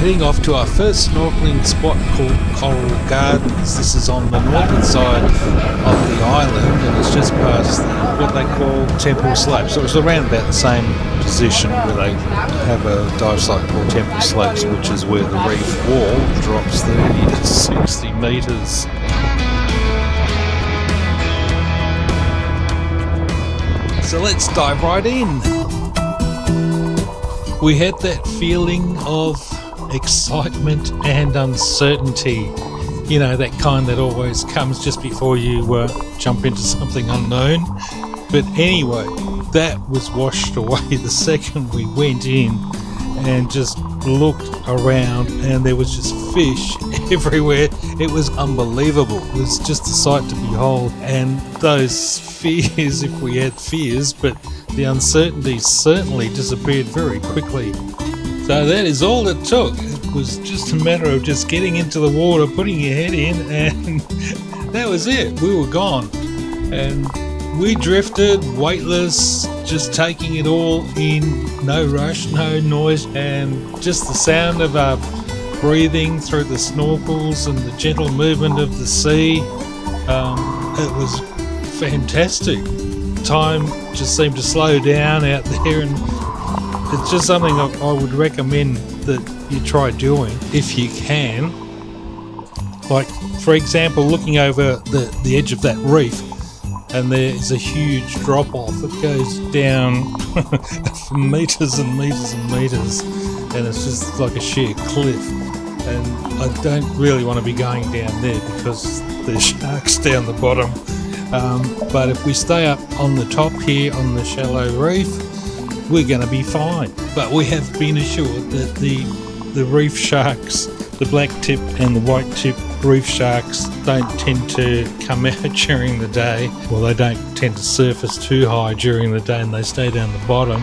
heading off to our first snorkeling spot called Coral Gardens. This is on the northern side of the island, and it's just past what they call Temple Slopes. So it's around about the same position where they have a dive site called Temple Slopes, which is where the reef wall drops 30 to 60 metres. So let's dive right in. We had that feeling of excitement and uncertainty, you know, that kind that always comes just before you jump into something unknown. But anyway, that was washed away the second we went in and just looked around, and there was just fish everywhere. It was unbelievable. It was just a sight to behold. And those fears, if we had fears, but the uncertainty certainly disappeared very quickly. So that is all it took. It was just a matter of just getting into the water, putting your head in, and that was it. We were gone. And we drifted, weightless, just taking it all in, no rush, no noise, and just the sound of our breathing through the snorkels and the gentle movement of the sea. It was fantastic. Time just seemed to slow down out there, and it's just something I would recommend that you try doing if you can. Like, for example, looking over the edge of that reef, and there's a huge drop off. It goes down for meters and meters and meters, and it's just like a sheer cliff. And I don't really want to be going down there because there's sharks down the bottom. But if we stay up on the top here on the shallow reef, we're going to be fine. But we have been assured that the reef sharks, the black tip and the white tip reef sharks, don't tend to come out during the day. Well, they don't tend to surface too high during the day, and they stay down the bottom.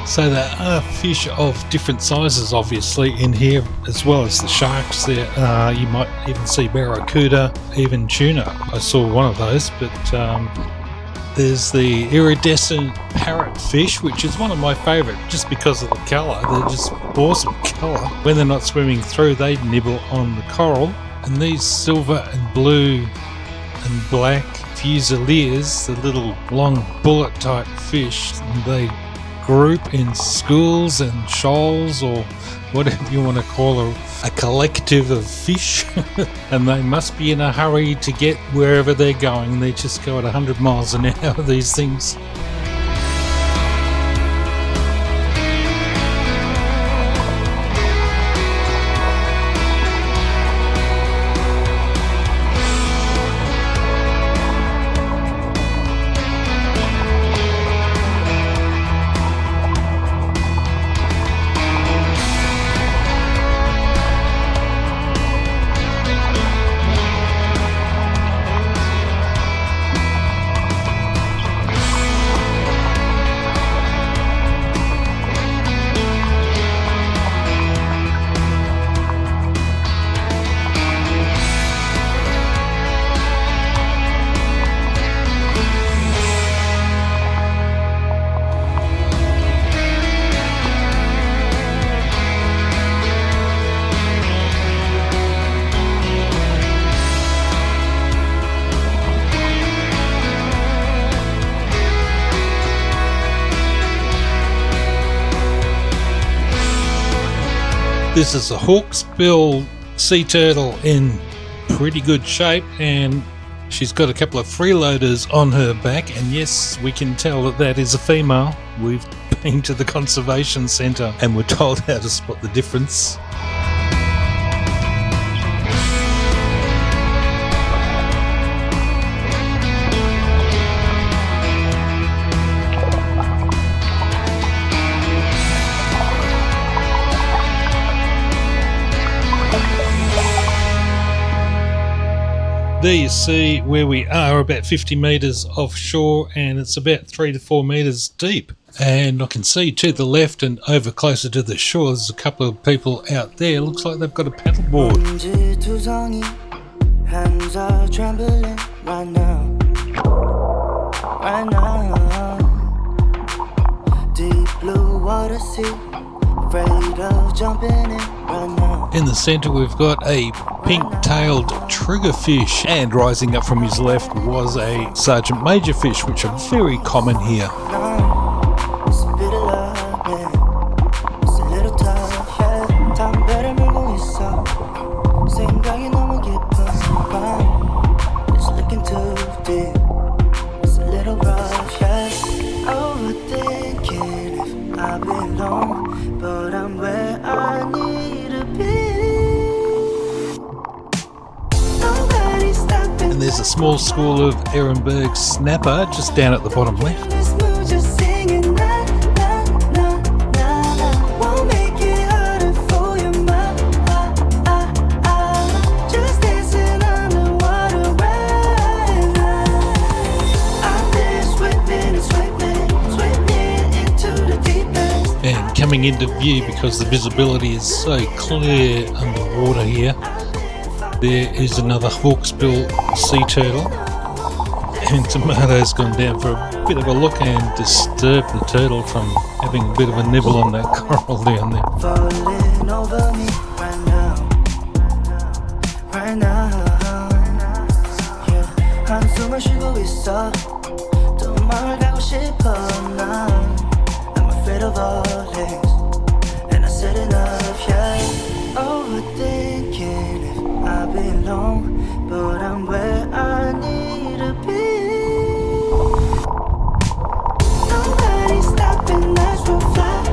So there are fish of different sizes obviously in here, as well as the sharks there. You might even see barracuda, even tuna. I saw one of those, but there's the iridescent parrotfish, which is one of my favourite just because of the colour. They're just awesome colour. When they're not swimming through, they nibble on the coral. And these silver and blue and black fusiliers, the little long bullet type fish, they group in schools and shoals, or whatever you want to call a collective of fish. And they must be in a hurry to get wherever they're going. They just go at 100 miles an hour, these things. This is a hawksbill sea turtle in pretty good shape, and she's got a couple of freeloaders on her back, and yes, we can tell that that is a female. We've been to the conservation centre and we're told how to spot the difference. There you see where we are, about 50 metres offshore, and it's about 3 to 4 metres deep. And I can see to the left and over closer to the shore, there's a couple of people out there. Looks like they've got a paddleboard. Hands are trembling right now. Deep blue water the sea, afraid of jumping in right now. In the centre we've got a pink-tailed triggerfish, and rising up from his left was a sergeant major fish, which are very common here. It's a bit of love, yeah. It's a little tough, yeah. time better 물고 있어. 생각이 너무 깊은 밤. It's looking too deep. It's a little rough, yeah. Overthinking if I belong, but I'm where I need to be. Nobody's stopping. And there's a small school of Ehrenberg snapper just down at the bottom left. This mood just singing na na na na. Won't make it harder for you, ma. Just dancing underwater right now. I'm there swimming and swimming into the deep end. And coming into view, because the visibility is so clear underwater here, there is another hawksbill sea turtle, and Tomato's gone down for a bit of a look and disturbed the turtle from having a bit of a nibble on that coral down there. Falling over me right now, right now. Yeah, 한숨을 쉬고 있어. 또 마을 가고 싶어 난. I'm afraid of all things, and I said enough, yeah. Overthinking if I belong, but I'm where I need to be. Nobody's stopping us from fly.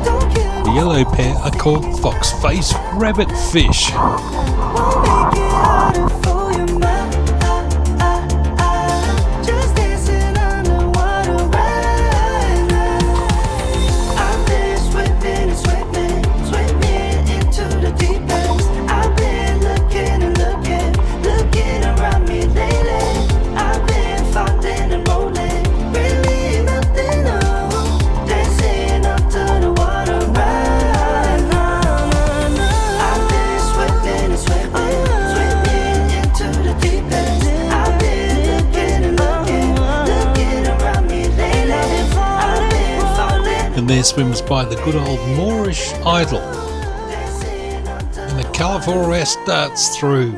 Don't kill The yellow pair are called fox-face rabbitfish. Won't make it harder for you, ma. Just dancing underwater right now. I'm there swimming and swimming into the deep end. I've been looking and looking around me lately. I've been falling and rolling, really nothing new. Dancing up to the water right now. I've been swimming and swimming into the deep end. I've been looking and looking around me lately. I've been falling. And there swims by the good old Moorish idol, and the colourful rest darts through.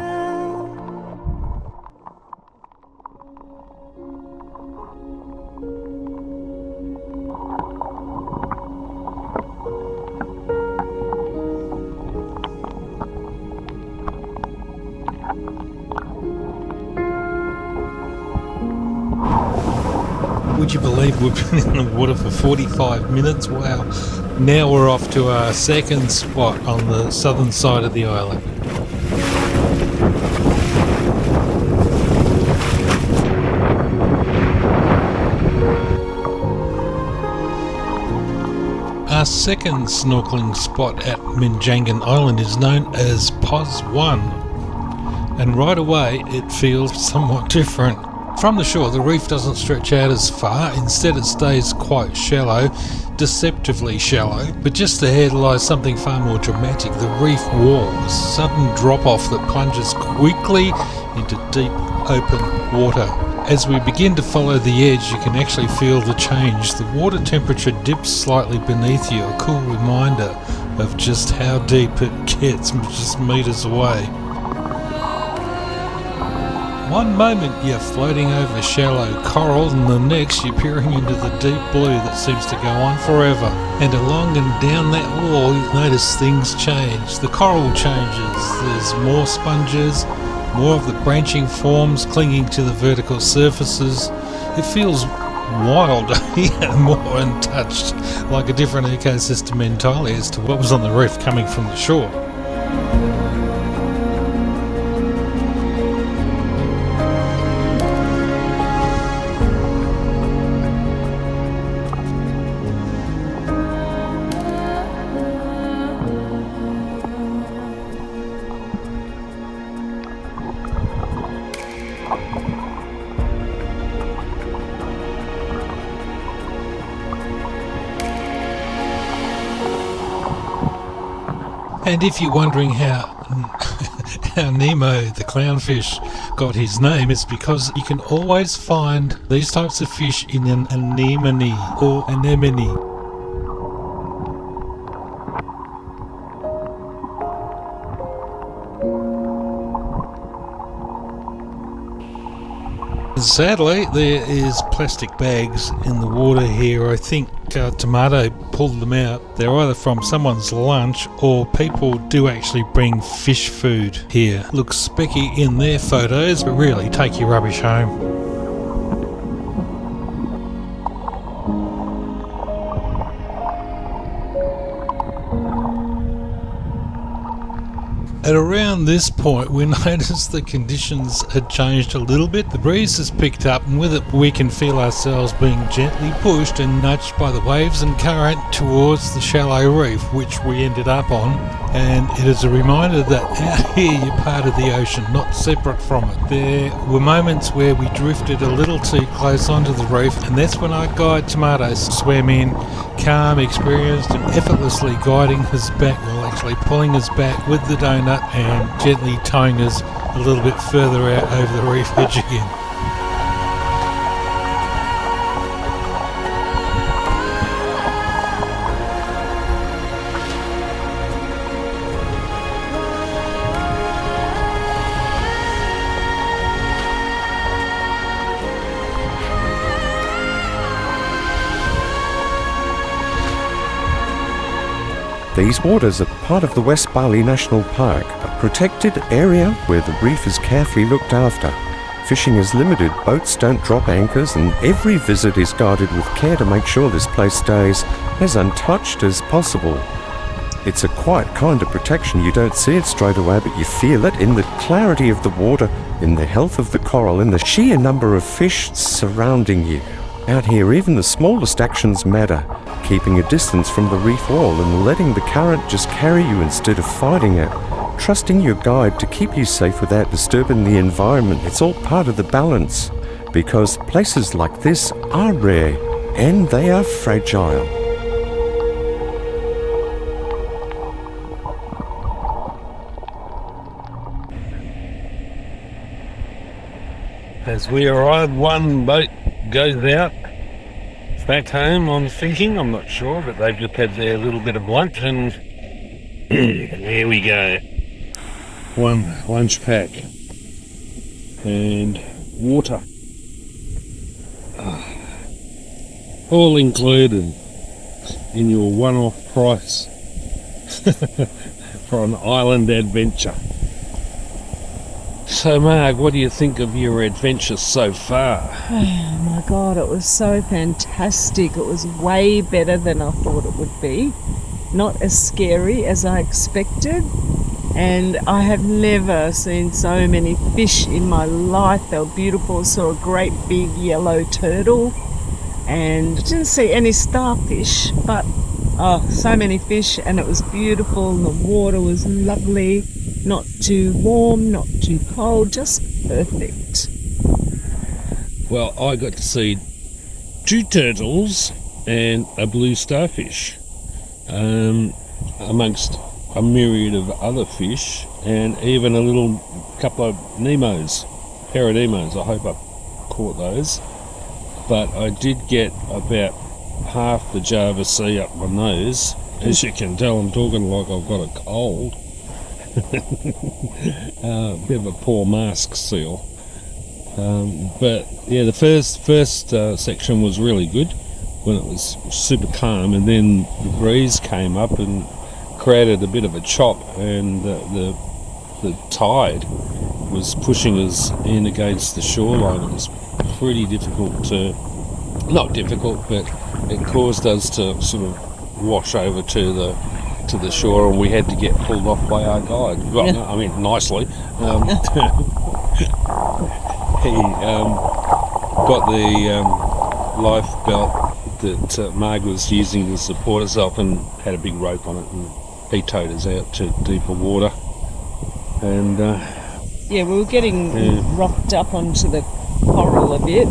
Would you believe we've been in the water for 45 minutes? Wow. Now we're off to our second spot on the southern side of the island. Our second snorkeling spot at Menjangan Island is known as Pos 1, and right away it feels somewhat different. From the shore, the reef doesn't stretch out as far, instead it stays quite shallow, deceptively shallow, but just ahead lies something far more dramatic, the reef wall, a sudden drop-off that plunges quickly into deep open water. As we begin to follow the edge, you can actually feel the change. The water temperature dips slightly beneath you, a cool reminder of just how deep it gets, just meters away. One moment you're floating over shallow coral, and the next you're peering into the deep blue that seems to go on forever. And along and down that wall you notice things change. The coral changes, there's more sponges, more of the branching forms clinging to the vertical surfaces. It feels wilder here, more untouched, like a different ecosystem entirely as to what was on the reef coming from the shore. And if you're wondering how how Nemo, the clownfish, got his name is because you can always find these types of fish in an anemone or anemone. Sadly, there is plastic bags in the water here. I think Tomato pulled them out. They're either from someone's lunch or people do actually bring fish food here. Looks specky in their photos, but really take your rubbish home. At around this point, we noticed the conditions had changed a little bit. The breeze has picked up, and with it we can feel ourselves being gently pushed and nudged by the waves and current towards the shallow reef, which we ended up on. And it is a reminder that out here you're part of the ocean, not separate from it. There were moments where we drifted a little too close onto the reef, and that's when our guide Tomato swam in, calm, experienced, and effortlessly guiding us back, well actually pulling us back with the Dona and gently towing us a little bit further out over the reef edge again. These waters are part of the West Bali National Park, a protected area where the reef is carefully looked after. Fishing is limited, boats don't drop anchors, and every visit is guarded with care to make sure this place stays as untouched as possible. It's a quiet kind of protection. You don't see it straight away, but you feel it in the clarity of the water, in the health of the coral, in the sheer number of fish surrounding you. Out here, even the smallest actions matter. Keeping a distance from the reef wall and letting the current just carry you instead of fighting it. Trusting your guide to keep you safe without disturbing the environment. It's all part of the balance. Because places like this are rare and they are fragile. As we arrive, one boat goes out. Back home, I'm thinking, I'm not sure, but they've just had their little bit of lunch and there we go. One lunch pack and water. All included in your one-off price for an island adventure. So Marg, what do you think of your adventure so far? Oh my god, it was so fantastic. It was way better than I thought it would be. Not as scary as I expected. And I have never seen so many fish in my life. They were beautiful. Saw a great big yellow turtle and didn't see any starfish, but so many fish, and it was beautiful and the water was lovely. Not too warm, not too cold, just perfect. Well, I got to see 2 turtles and a blue starfish, amongst a myriad of other fish, and even a couple of Nemos, pair of Nemos. I hope I caught those. But I did get about half the Java Sea up my nose. As you can tell, I'm talking like I've got a cold. A bit of a poor mask seal. But yeah, the first section was really good when it was super calm, and then the breeze came up and created a bit of a chop, and the tide was pushing us in against the shoreline. It was pretty difficult to, not difficult, but it caused us to sort of wash over to the shore, and we had to get pulled off by our guide. Well, Yeah. no, I mean, nicely. He got the life belt that Marg was using to support herself and had a big rope on it, and he towed us out to deeper water. And Yeah, we were getting rocked up onto the coral a bit,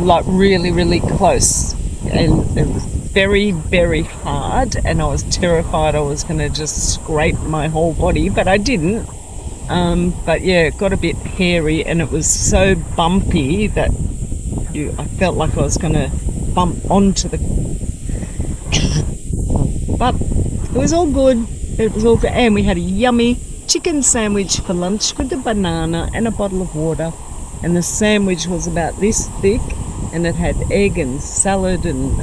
like really, really close, and it was very, very hard, and I was terrified I was going to just scrape my whole body, but I didn't. But yeah, it got a bit hairy and it was so bumpy that I felt like I was going to bump onto the... But it was all good. It was all good. And we had a yummy chicken sandwich for lunch with a banana and a bottle of water. And the sandwich was about this thick and it had egg and salad and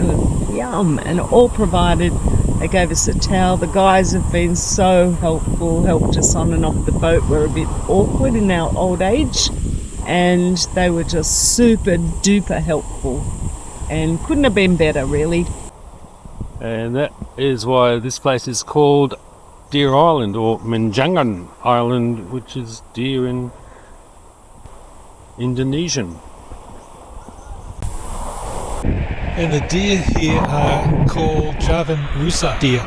yum, and all provided. They gave us a towel. The guys have been so helpful, helped us on and off the boat. We're a bit awkward in our old age, and they were just super duper helpful and couldn't have been better, really. And that is why this place is called Deer Island, or Menjangan Island, which is deer in Indonesian. And the deer here are called Javan rusa deer,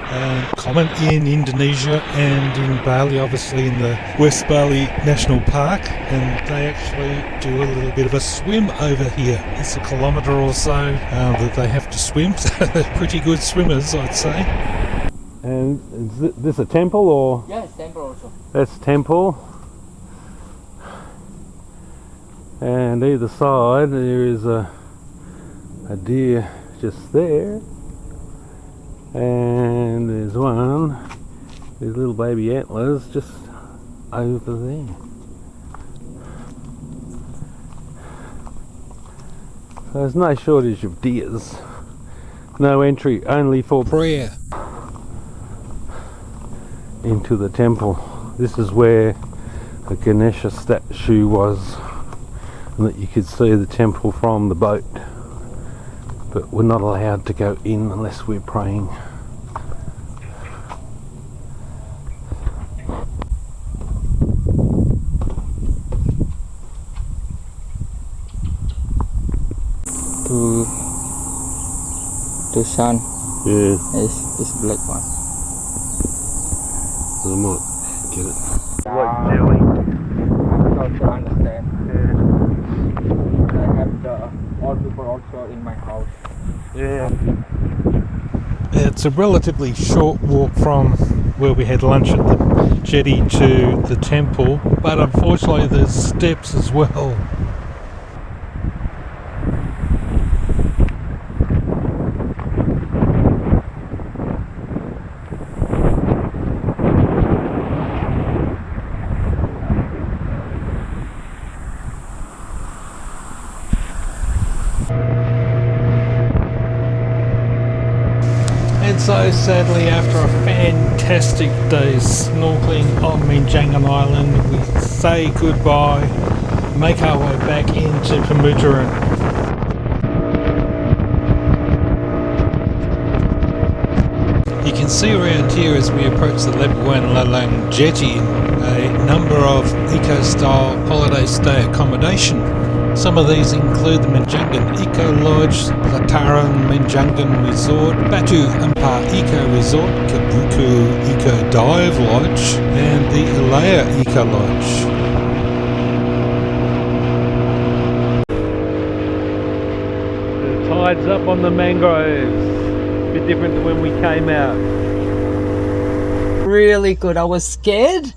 common in Indonesia and in Bali, obviously in the West Bali National Park, and they actually do a little bit of a swim over here. It's a kilometre or so that they have to swim, so they're pretty good swimmers, I'd say. And is this a temple, or? Yeah, it's temple also. That's temple. And either side there is a deer just there, and there's one with little baby antlers just over there. So there's no shortage of deers. No entry, only for prayer into the temple. This is where the Ganesha statue was, and that you could see the temple from the boat. But we're not allowed to go in unless we're praying. To sun Yeah, is black one. I might get it. Like jelly. I also understand. I have the all people also in my house. Yeah. It's a relatively short walk from where we had lunch at the jetty to the temple, but unfortunately there's steps as well. And so sadly, after a fantastic day's snorkeling on Menjangan Island, we say goodbye, make our way back into Pemuteran. You can see around here as we approach the Labuan Lalang jetty a number of eco-style holiday stay accommodation. Some of these include the Menjangan Eco Lodge, Pelataran Menjangan Resort, Batu Ampar Eco Resort, Kabuku Eco Dive Lodge, and the l.eave Eco Lodge. The tide's up on the mangroves. A bit different to when we came out. Really good. I was scared.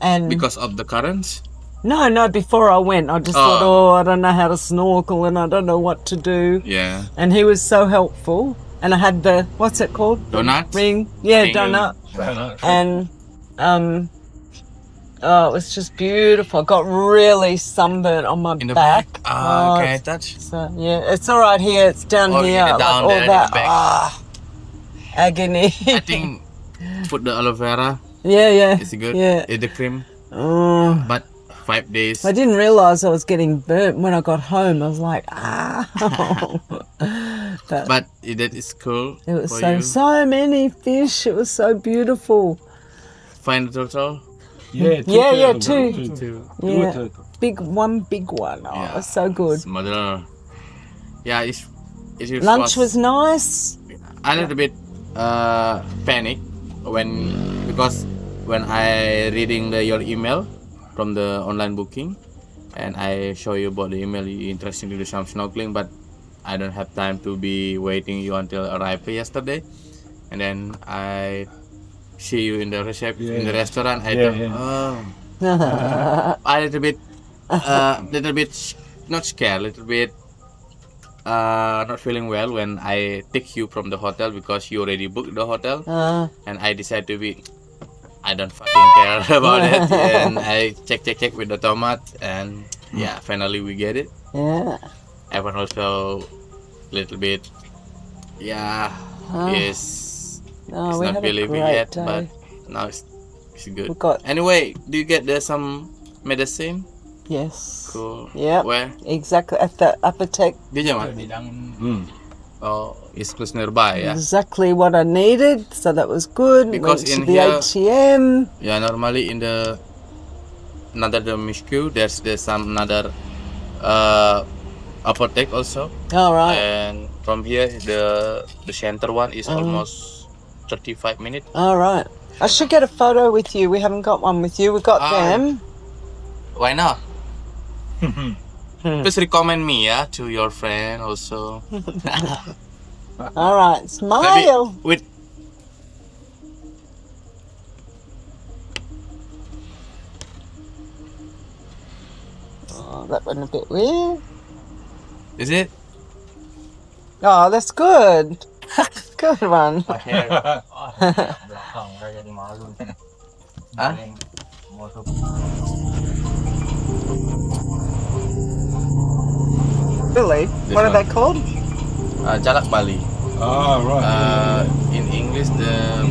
And Because of the currents? No, before I went, I just thought, I don't know how to snorkel and I don't know what to do. Yeah. And he was so helpful. And I had the, what's it called? Donut? Ring. Yeah, Ring. donut. And, it was just beautiful. I got really sunburnt on my In the back. can I touch? So, yeah, it's all right here. It's down here. Yeah, down like, there all in that. the back. Agony. I think put the aloe vera. yeah. It's good. Yeah. It's the cream. Oh. But 5 days. I didn't realise I was getting burnt when I got home. I was like, But that is cool. It was for so many fish. It was so beautiful. Find the total. Yeah, two. Yeah, Two. big one. Oh, it was so good. Mother. Yeah, it Lunch was nice. a little bit panic because when I reading your email from the online booking, and I show you about the email, you interested to do some snorkeling, but I don't have time to be waiting you until arrive yesterday, and then I see you in the in the restaurant. I thought, a little bit, not scared, little bit, not feeling well when I take you from the hotel because you already booked the hotel, and I decide to be, I don't fucking care about it, and I check with the tomat, and yeah, finally we get it. Yeah. Evan also little bit, yeah, is Oh, it's we not had a believing great yet, day. but now it's good. We got- Anyway, do you get there some medicine? Yes. Cool. Yep. Where? Exactly at the upper tech. Di Jaman? Oh, it's close nearby, yeah. Exactly what I needed, so that was good. Because Went to in the here- ATM. Yeah, normally in the Mishku, there's some another apotheke also, All right. and from here the center one is almost 35 minutes. All right. I should get a photo with you. We haven't got one with you. We got them. Why not? Please recommend me, yeah, to your friend also. All right. Smile. With Oh, that went a bit weird. is it? Oh, that's good. Good one. Huh? Really? This What are one. they called? Jalak Bali. Oh, right. In English, the